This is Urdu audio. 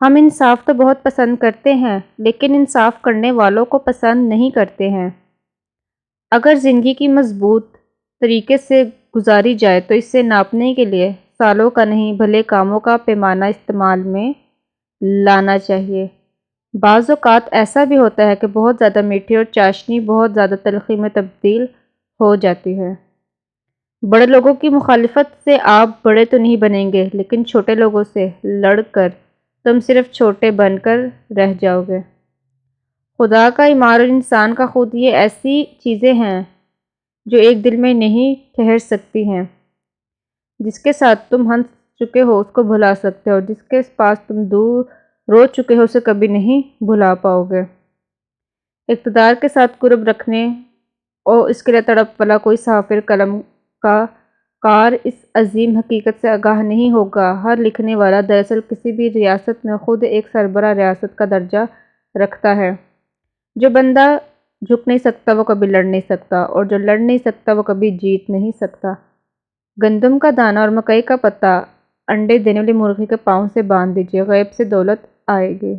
ہم انصاف تو بہت پسند کرتے ہیں لیکن انصاف کرنے والوں کو پسند نہیں کرتے ہیں۔ اگر زندگی کی مضبوط طریقے سے گزاری جائے تو اسے ناپنے کے لیے سالوں کا نہیں بھلے کاموں کا پیمانہ استعمال میں لانا چاہیے۔ بعض اوقات ایسا بھی ہوتا ہے کہ بہت زیادہ میٹھی اور چاشنی بہت زیادہ تلخی میں تبدیل ہو جاتی ہے۔ بڑے لوگوں کی مخالفت سے آپ بڑے تو نہیں بنیں گے لیکن چھوٹے لوگوں سے لڑ کر تم صرف چھوٹے بن کر رہ جاؤ گے۔ خدا کا ایمان اور انسان کا خود یہ ایسی چیزیں ہیں جو ایک دل میں نہیں ٹھہر سکتی ہیں۔ جس کے ساتھ تم ہنس چکے ہو اس کو بھلا سکتے ہو، جس کے پاس تم دور رو چکے ہو اسے کبھی نہیں بھلا پاؤ گے۔ اقتدار کے ساتھ قرب رکھنے اور اس کے لیے تڑپ والا کوئی صحافی قلم کا کار اس عظیم حقیقت سے آگاہ نہیں ہوگا۔ ہر لکھنے والا دراصل کسی بھی ریاست میں خود ایک سربراہ ریاست کا درجہ رکھتا ہے۔ جو بندہ جھک نہیں سکتا وہ کبھی لڑ نہیں سکتا، اور جو لڑ نہیں سکتا وہ کبھی جیت نہیں سکتا۔ گندم کا دانہ اور مکئی کا پتا انڈے دینے والی مرغی کے پاؤں سے باندھ دیجیے، غیب سے دولت آئے گی۔